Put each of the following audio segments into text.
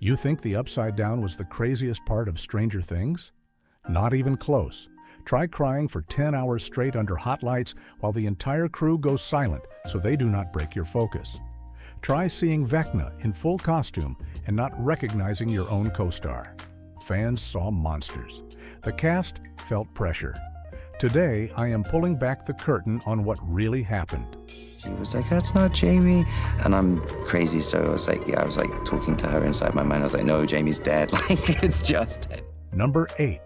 You think the upside down was the craziest part of Stranger Things? Not even close. Try crying for 10 hours straight under hot lights while the entire crew goes silent so they do not break your focus. Try seeing Vecna in full costume and not recognizing your own co-star. Fans saw monsters. The cast felt pressure. Today, I am pulling back the curtain on what really happened. She was like, "That's not Jamie." And I'm crazy, so I was like talking to her inside my mind. I was like, "No, Jamie's dead." Like, it's just dead. Number 8.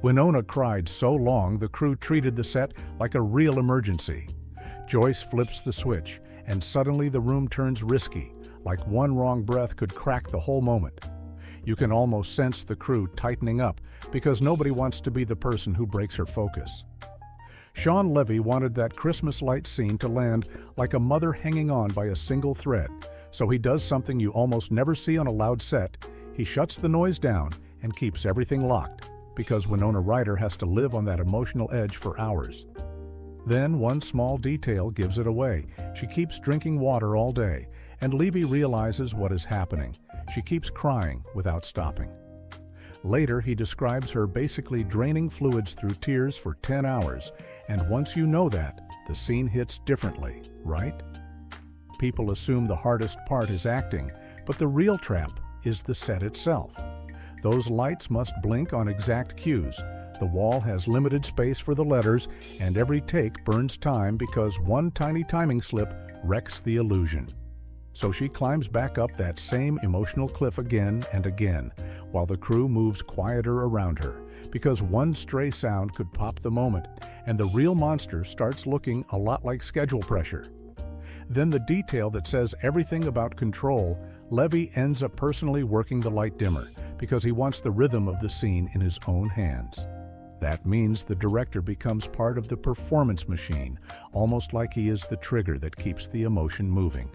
Winona cried so long the crew treated the set like a real emergency. Joyce flips the switch, and suddenly the room turns risky, like one wrong breath could crack the whole moment. You can almost sense the crew tightening up because nobody wants to be the person who breaks her focus. Sean Levy wanted that Christmas light scene to land like a mother hanging on by a single thread, so he does something you almost never see on a loud set. He shuts the noise down and keeps everything locked, because Winona Ryder has to live on that emotional edge for hours. Then one small detail gives it away. She keeps drinking water all day, and Levy realizes what is happening. She keeps crying without stopping. Later, he describes her basically draining fluids through tears for 10 hours, and once you know that, the scene hits differently, right? People assume the hardest part is acting, but the real trap is the set itself. Those lights must blink on exact cues. The wall has limited space for the letters, and every take burns time because one tiny timing slip wrecks the illusion. So she climbs back up that same emotional cliff again and again, while the crew moves quieter around her, because one stray sound could pop the moment, and the real monster starts looking a lot like schedule pressure. Then the detail that says everything about control, Levy ends up personally working the light dimmer, because he wants the rhythm of the scene in his own hands. That means the director becomes part of the performance machine, almost like he is the trigger that keeps the emotion moving.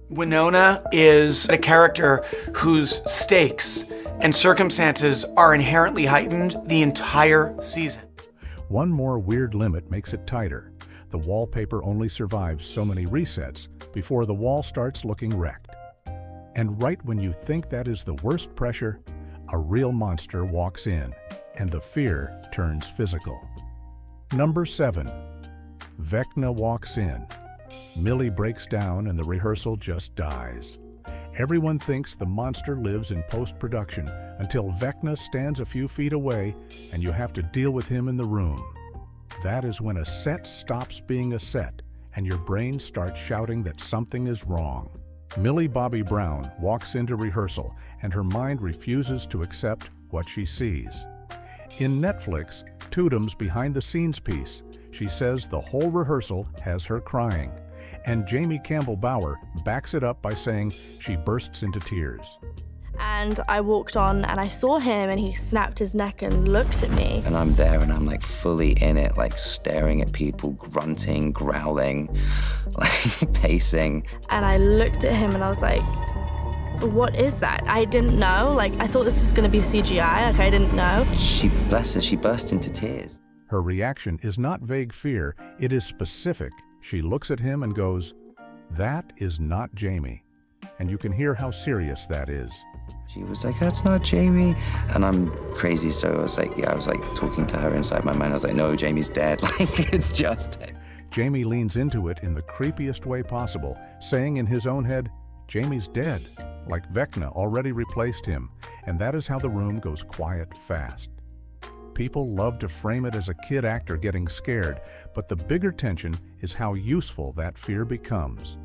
Winona is a character whose stakes and circumstances are inherently heightened the entire season. One more weird limit makes it tighter. The wallpaper only survives so many resets before the wall starts looking wrecked. And right when you think that is the worst pressure, a real monster walks in, and the fear turns physical. Number 7. Vecna walks in. Millie breaks down and the rehearsal just dies. Everyone thinks the monster lives in post-production until Vecna stands a few feet away and you have to deal with him in the room. That is when a set stops being a set and your brain starts shouting that something is wrong. Millie Bobby Brown walks into rehearsal and her mind refuses to accept what she sees. In Netflix, Tudum's behind-the-scenes piece, she says the whole rehearsal has her crying. And Jamie Campbell Bower backs it up by saying she bursts into tears. And I walked on and I saw him and he snapped his neck and looked at me. And I'm there and I'm like fully in it, like staring at people, grunting, growling, like pacing. And I looked at him and I was like, what is that? I didn't know. Like, I thought this was going to be CGI. Like, I didn't know. Bless her, she burst into tears. Her reaction is not vague fear, it is specific. She looks at him and goes, "That is not Jamie." And you can hear how serious that is. She was like, "That's not Jamie." And I'm crazy, so I was like talking to her inside my mind. I was like, "No, Jamie's dead." Like, it's just dead. Jamie leans into it in the creepiest way possible, saying in his own head, "Jamie's dead," like Vecna already replaced him, and that is how the room goes quiet fast. People love to frame it as a kid actor getting scared, but the bigger tension is how useful that fear becomes.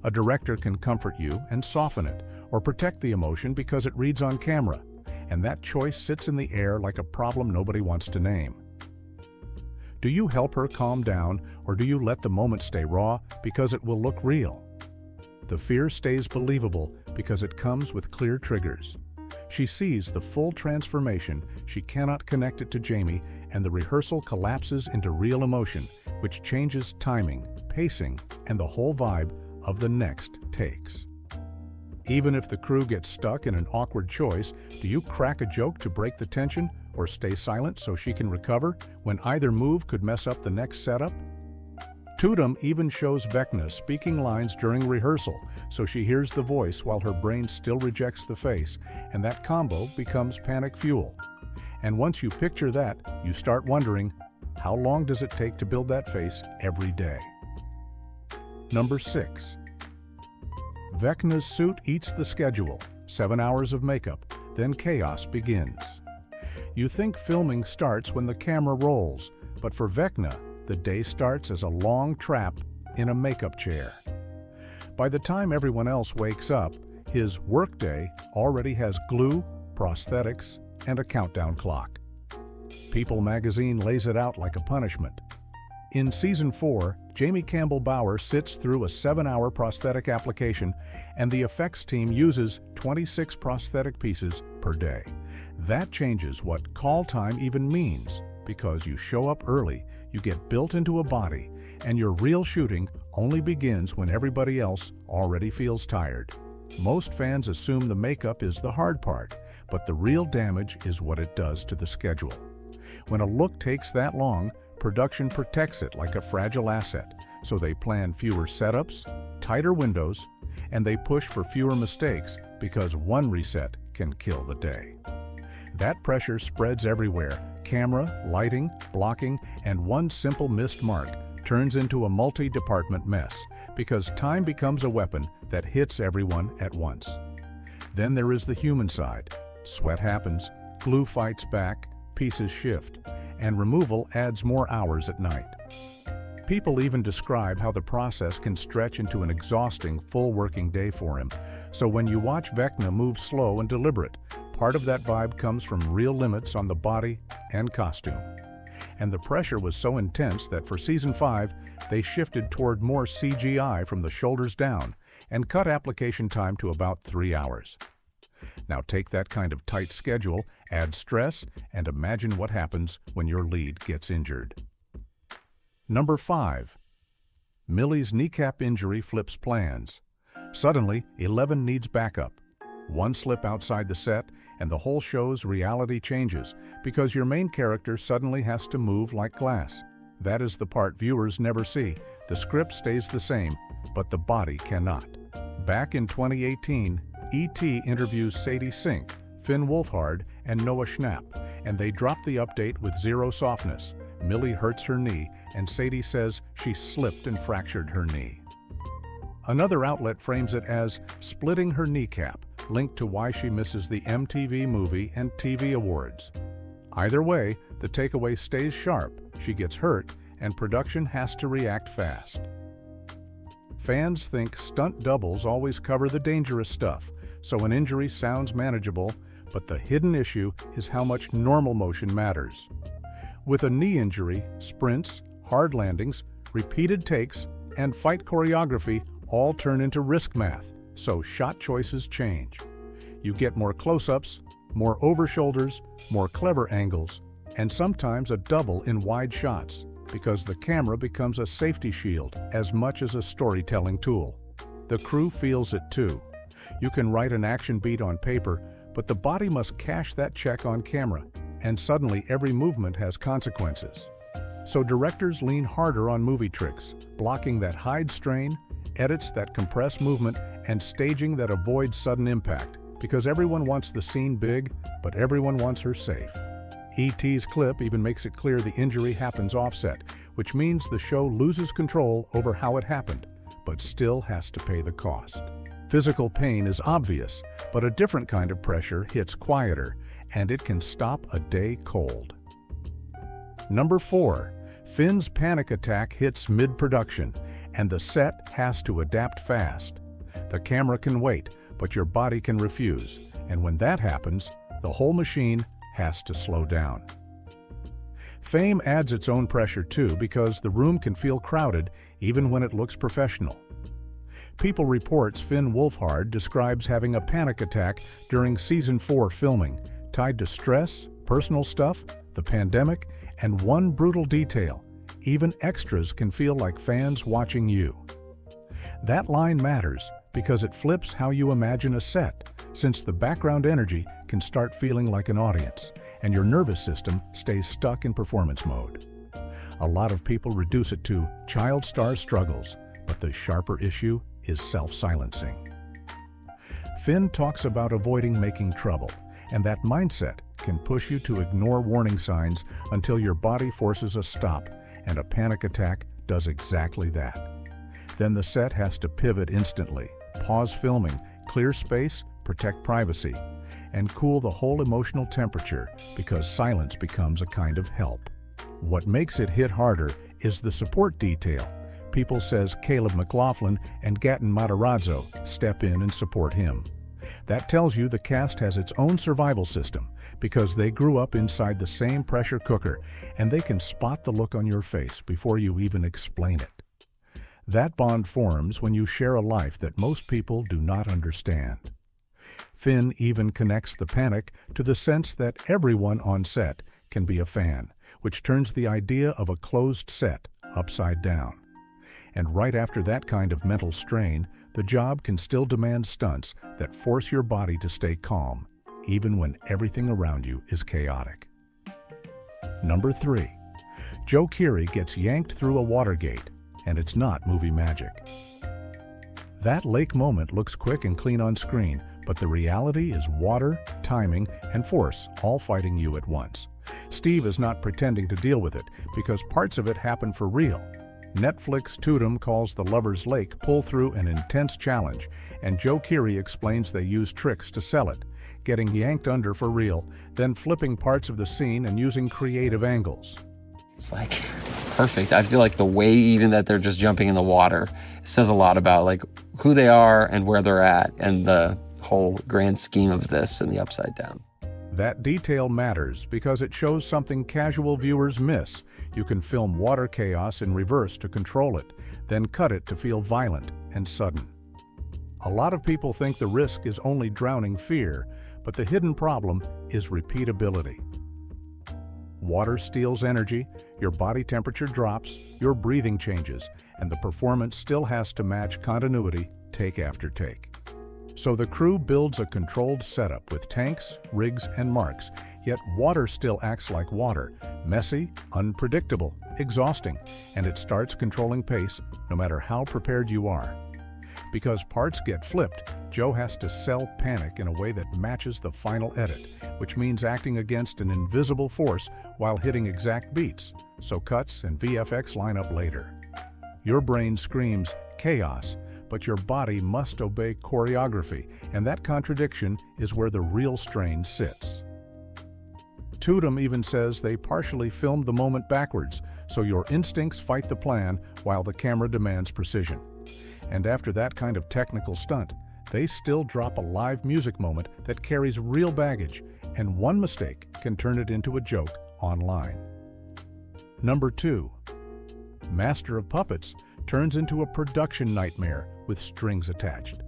A director can comfort you and soften it, or protect the emotion because it reads on camera, and that choice sits in the air like a problem nobody wants to name. Do you help her calm down, or do you let the moment stay raw because it will look real? The fear stays believable because it comes with clear triggers. She sees the full transformation, she cannot connect it to Jamie, and the rehearsal collapses into real emotion, which changes timing, pacing, and the whole vibe of the next takes. Even if the crew gets stuck in an awkward choice, do you crack a joke to break the tension or stay silent so she can recover when either move could mess up the next setup? Tudum even shows Vecna speaking lines during rehearsal, so she hears the voice while her brain still rejects the face, and that combo becomes panic fuel. And once you picture that, you start wondering, how long does it take to build that face every day? Number 6. Vecna's suit eats the schedule. 7 hours of makeup, then chaos begins. You think filming starts when the camera rolls, but for Vecna, the day starts as a long trap in a makeup chair. By the time everyone else wakes up, his workday already has glue, prosthetics, and a countdown clock. People magazine lays it out like a punishment. In Season 4, Jamie Campbell Bower sits through a 7-hour prosthetic application, and the effects team uses 26 prosthetic pieces per day. That changes what call time even means, because you show up early, you get built into a body, and your real shooting only begins when everybody else already feels tired. Most fans assume the makeup is the hard part, but the real damage is what it does to the schedule. When a look takes that long, production protects it like a fragile asset, so they plan fewer setups, tighter windows, and they push for fewer mistakes because one reset can kill the day. That pressure spreads everywhere. Camera, lighting, blocking, and one simple missed mark turns into a multi-department mess because time becomes a weapon that hits everyone at once. Then there is the human side. Sweat happens, glue fights back, pieces shift, and removal adds more hours at night. People even describe how the process can stretch into an exhausting full working day for him. So when you watch Vecna move slow and deliberate, part of that vibe comes from real limits on the body and costume. And the pressure was so intense that for Season 5, they shifted toward more CGI from the shoulders down and cut application time to about 3 hours. Now take that kind of tight schedule, add stress, and imagine what happens when your lead gets injured. Number 5. Millie's kneecap injury flips plans. Suddenly, 11 needs backup. One slip outside the set, and the whole show's reality changes because your main character suddenly has to move like glass. That is the part viewers never see. The script stays the same, but the body cannot. Back in 2018, E.T. interviews Sadie Sink, Finn Wolfhard, and Noah Schnapp, and they drop the update with zero softness. Millie hurts her knee, and Sadie says she slipped and fractured her knee. Another outlet frames it as splitting her kneecap, linked to why she misses the MTV Movie and TV Awards. Either way, the takeaway stays sharp, she gets hurt, and production has to react fast. Fans think stunt doubles always cover the dangerous stuff, so an injury sounds manageable, but the hidden issue is how much normal motion matters. With a knee injury, sprints, hard landings, repeated takes, and fight choreography all turn into risk math, so shot choices change. You get more close-ups, more over-shoulders, more clever angles, and sometimes a double in wide shots, because the camera becomes a safety shield as much as a storytelling tool. The crew feels it too. You can write an action beat on paper, but the body must cash that check on camera, and suddenly every movement has consequences. So directors lean harder on movie tricks, blocking that hide strain, edits that compress movement, and staging that avoids sudden impact, because everyone wants the scene big, but everyone wants her safe. E.T.'s clip even makes it clear the injury happens offset, which means the show loses control over how it happened, but still has to pay the cost. Physical pain is obvious, but a different kind of pressure hits quieter, and it can stop a day cold. Number 4. Finn's panic attack hits mid-production, and the set has to adapt fast. The camera can wait, but your body can refuse, and when that happens, the whole machine has to slow down. Fame adds its own pressure too, because the room can feel crowded even when it looks professional. People Reports' Finn Wolfhard describes having a panic attack during Season 4 filming, tied to stress, personal stuff, the pandemic, and one brutal detail: even extras can feel like fans watching you. That line matters because it flips how you imagine a set, since the background energy can start feeling like an audience, and your nervous system stays stuck in performance mode. A lot of people reduce it to child star struggles, but the sharper issue is self-silencing. Finn talks about avoiding making trouble, and that mindset can push you to ignore warning signs until your body forces a stop, and a panic attack does exactly that. Then the set has to pivot instantly, pause filming, clear space, protect privacy, and cool the whole emotional temperature because silence becomes a kind of help. What makes it hit harder is the support detail. People says Caleb McLaughlin and Gaten Matarazzo step in and support him. That tells you the cast has its own survival system because they grew up inside the same pressure cooker and they can spot the look on your face before you even explain it. That bond forms when you share a life that most people do not understand. Finn even connects the panic to the sense that everyone on set can be a fan, which turns the idea of a closed set upside down. And right after that kind of mental strain, the job can still demand stunts that force your body to stay calm, even when everything around you is chaotic. Number 3. Joe Keery gets yanked through a water gate, and it's not movie magic. That lake moment looks quick and clean on screen, but the reality is water, timing, and force all fighting you at once. Steve is not pretending to deal with it because parts of it happen for real. Netflix Tudum calls the Lover's Lake pull-through an intense challenge, and Joe Keery explains they use tricks to sell it, getting yanked under for real, then flipping parts of the scene and using creative angles. It's like perfect. I feel like the way even that they're just jumping in the water says a lot about like who they are and where they're at and the whole grand scheme of this and the upside down. That detail matters because it shows something casual viewers miss. You can film water chaos in reverse to control it, then cut it to feel violent and sudden. A lot of people think the risk is only drowning fear, but the hidden problem is repeatability. Water steals energy, your body temperature drops, your breathing changes, and the performance still has to match continuity take after take. So the crew builds a controlled setup with tanks, rigs, and marks, yet water still acts like water, messy, unpredictable, exhausting, and it starts controlling pace no matter how prepared you are. Because parts get flipped, Joe has to sell panic in a way that matches the final edit, which means acting against an invisible force while hitting exact beats, so cuts and VFX line up later. Your brain screams chaos, but your body must obey choreography, and that contradiction is where the real strain sits. Tudum even says they partially filmed the moment backwards, so your instincts fight the plan while the camera demands precision. And after that kind of technical stunt, they still drop a live music moment that carries real baggage, and one mistake can turn it into a joke online. Number 2. Master of Puppets turns into a production nightmare with strings attached.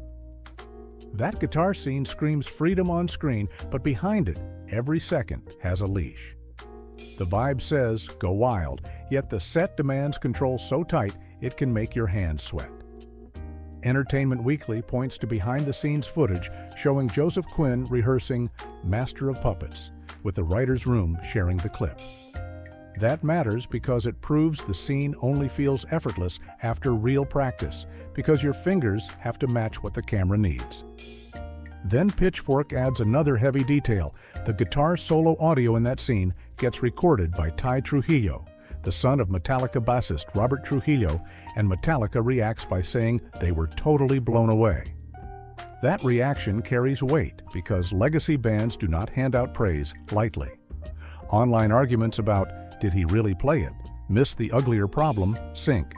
That guitar scene screams freedom on screen, but behind it, every second has a leash. The vibe says, go wild, yet the set demands control so tight it can make your hands sweat. Entertainment Weekly points to behind-the-scenes footage showing Joseph Quinn rehearsing Master of Puppets, with the writer's room sharing the clip. That matters because it proves the scene only feels effortless after real practice, because your fingers have to match what the camera needs. Then Pitchfork adds another heavy detail. The guitar solo audio in that scene gets recorded by Ty Trujillo, the son of Metallica bassist Robert Trujillo, and Metallica reacts by saying they were totally blown away. That reaction carries weight because legacy bands do not hand out praise lightly. Online arguments about did he really play it miss the uglier problem sink.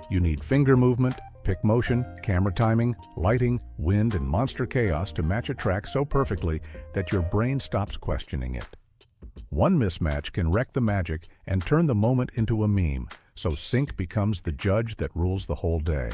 You need finger movement, pick motion, camera timing, lighting, wind, and monster chaos to match a track so perfectly that your brain stops questioning it. One mismatch can wreck the magic and turn the moment into a meme, so sync becomes the judge that rules the whole day.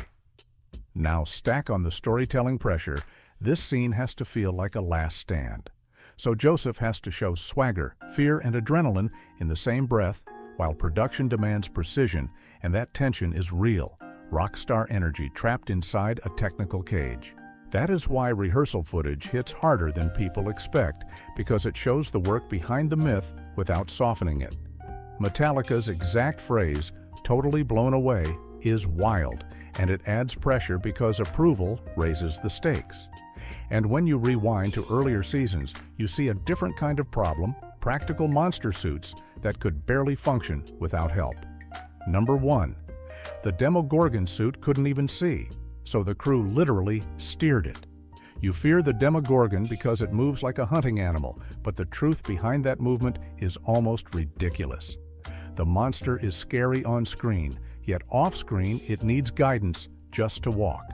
Now stack on the storytelling pressure, this scene has to feel like a last stand. So Joseph has to show swagger, fear, and adrenaline in the same breath, while production demands precision, and that tension is real, rock star energy trapped inside a technical cage. That is why rehearsal footage hits harder than people expect, because it shows the work behind the myth without softening it. Metallica's exact phrase, "totally blown away," is wild, and it adds pressure because approval raises the stakes. And when you rewind to earlier seasons, you see a different kind of problem, practical monster suits that could barely function without help. Number 1. The Demogorgon suit couldn't even see, so the crew literally steered it. You fear the Demogorgon because it moves like a hunting animal, but the truth behind that movement is almost ridiculous. The monster is scary on screen, yet off-screen it needs guidance just to walk.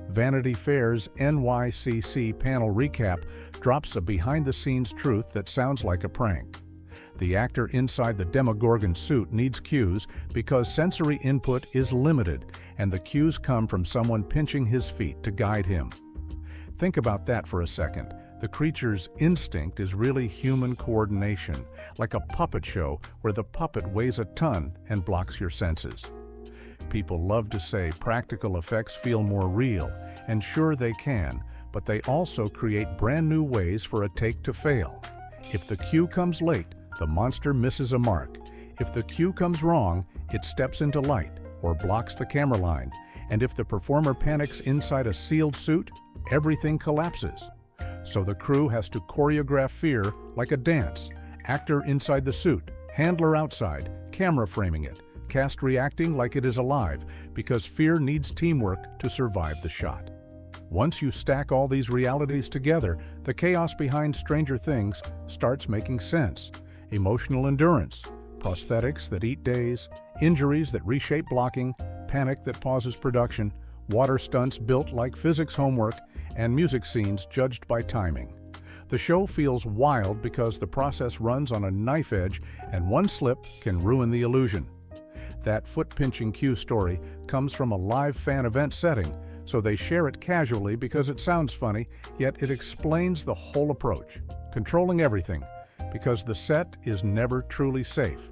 Vanity Fair's NYCC panel recap drops a behind-the-scenes truth that sounds like a prank. The actor inside the Demogorgon suit needs cues because sensory input is limited, and the cues come from someone pinching his feet to guide him. Think about that for a second. The creature's instinct is really human coordination, like a puppet show where the puppet weighs a ton and blocks your senses. People love to say practical effects feel more real, and sure they can, but they also create brand new ways for a take to fail. If the cue comes late, the monster misses a mark. If the cue comes wrong, it steps into light or blocks the camera line. And if the performer panics inside a sealed suit, everything collapses. So the crew has to choreograph fear like a dance. Actor inside the suit, handler outside, camera framing it, cast reacting like it is alive, because fear needs teamwork to survive the shot. Once you stack all these realities together, the chaos behind Stranger Things starts making sense. Emotional endurance, prosthetics that eat days, injuries that reshape blocking, panic that pauses production, water stunts built like physics homework, and music scenes judged by timing. The show feels wild because the process runs on a knife edge, and one slip can ruin the illusion. That foot-pinching cue story comes from a live fan event setting, so they share it casually because it sounds funny, yet it explains the whole approach, controlling everything, because the set is never truly safe.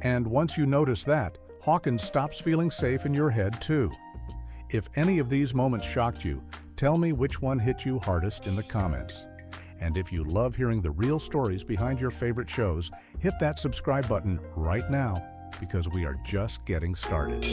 And once you notice that, Hawkins stops feeling safe in your head too. If any of these moments shocked you, tell me which one hit you hardest in the comments. And if you love hearing the real stories behind your favorite shows, hit that subscribe button right now, because we are just getting started.